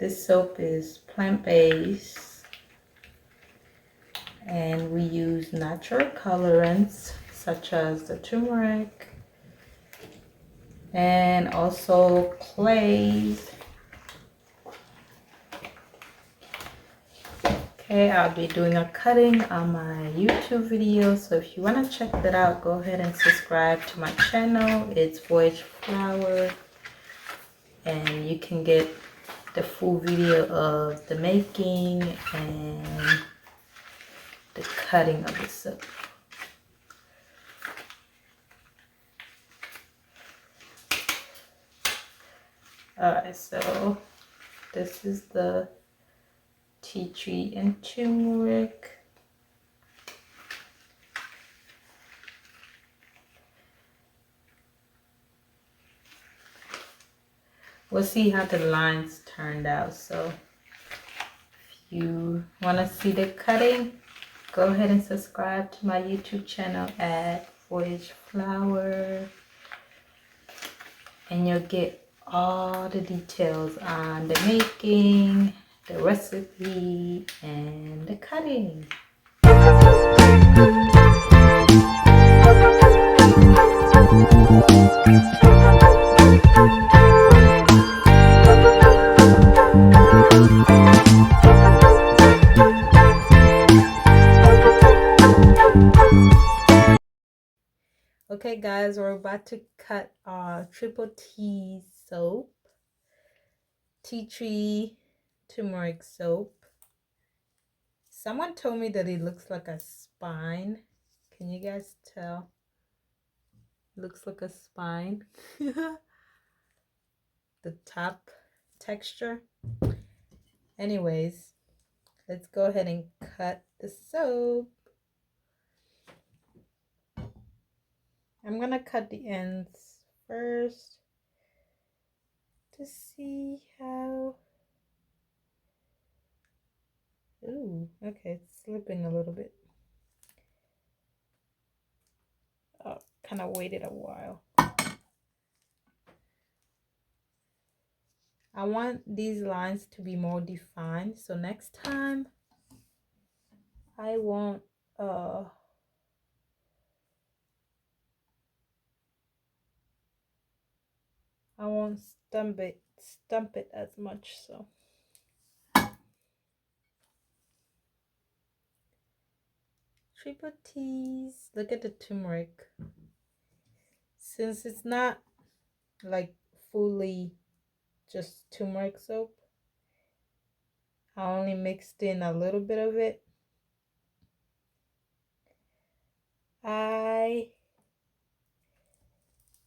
This soap is plant-based, and we use natural colorants such as the turmeric and also clays. Okay, I'll be doing a cutting on my YouTube video, so if you want to check that out, go ahead and subscribe to my channel. It's Voyage Flower, and you can get the full video of the making and the cutting of the soap. Alright, so this is the tea tree and turmeric. We'll see how the lines turned out. So if you want to see the cutting, go ahead and subscribe to my YouTube channel at Voyage Flower, and you'll get all the details on the making, the recipe, and the cutting. Okay guys, we're about to cut our triple T soap, tea tree turmeric soap. Someone told me that it looks like a spine. Can you guys tell? It looks like a spine. The top texture. Anyways, let's go ahead and cut the soap. I'm gonna cut the ends first to see how. Ooh, okay, it's slipping a little bit. Oh, kind of waited a while. I want these lines to be more defined, so next time I won't stump it as much. So triple T's. Look at the turmeric. Since it's not like fully just turmeric soap, I only mixed in a little bit of it. I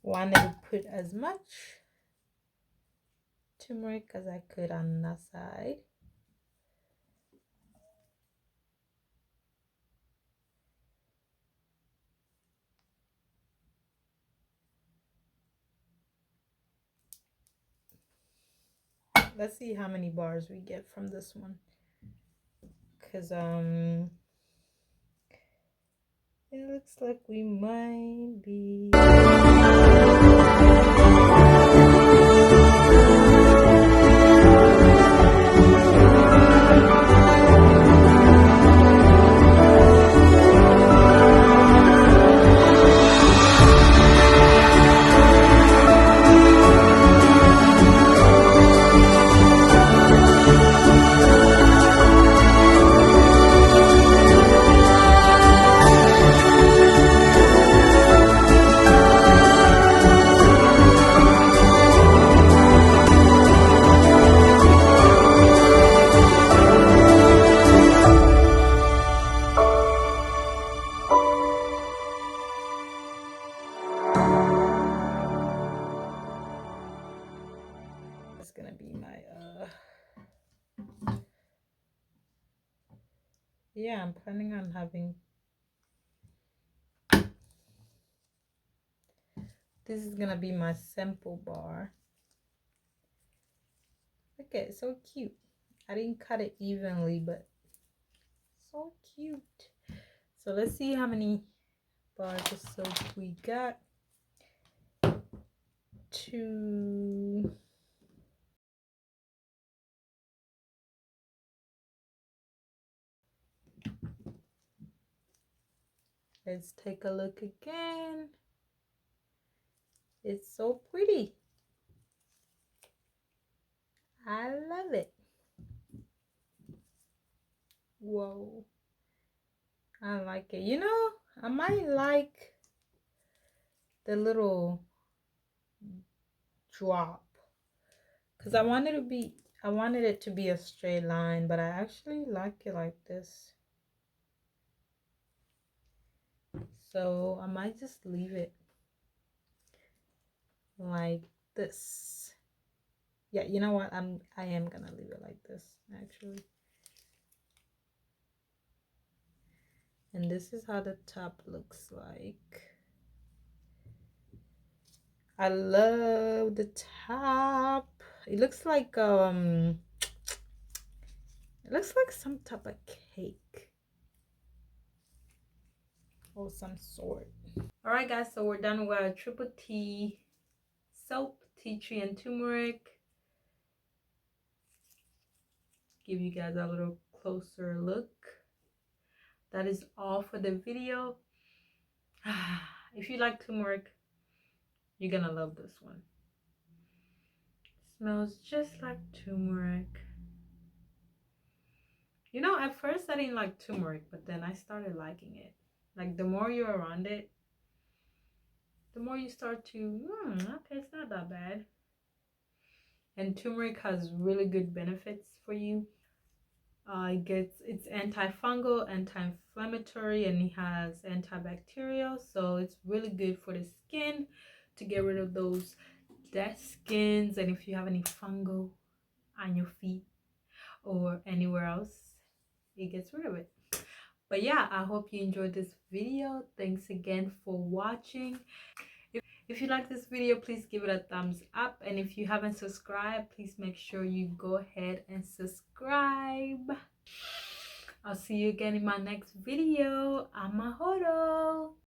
wanted to put as much turmeric as I could on that side. Let's see how many bars we get from this one, because it looks like we might be. That's gonna be my yeah, I'm planning on having this is gonna be my sample bar. Okay, it's so cute. I didn't cut it evenly, but so cute. So let's see how many bars of soap we got. 2 Let's take a look again. It's so pretty. I love it. Whoa. I like it. You know, I might like the little drop because I wanted it to be a straight line, but I actually like it like this. So I might just leave it like this. Yeah, you know what? I am gonna leave it like this actually. And this is how the top looks like. I love the top. It looks like some type of cake or some sort. All right, guys, so we're done with our triple T soap, tea tree, and turmeric. Give you guys a little closer look. That is all for the video. If you like turmeric, you're gonna love this one. Smells just like turmeric. You know, at first I didn't like turmeric, but then I started liking it. Like the more you're around it, the more you start to, okay, it's not that bad. And turmeric has really good benefits for you. It's antifungal, anti-inflammatory, and it has antibacterial, so it's really good for the skin to get rid of those dead skins. And if you have any fungal on your feet or anywhere else, it gets rid of it. But yeah, I hope you enjoyed this video. Thanks again for watching. If you like this video, please give it a thumbs up, and if you haven't subscribed, please make sure you go ahead and subscribe. I'll see you again in my next video. Amahoro.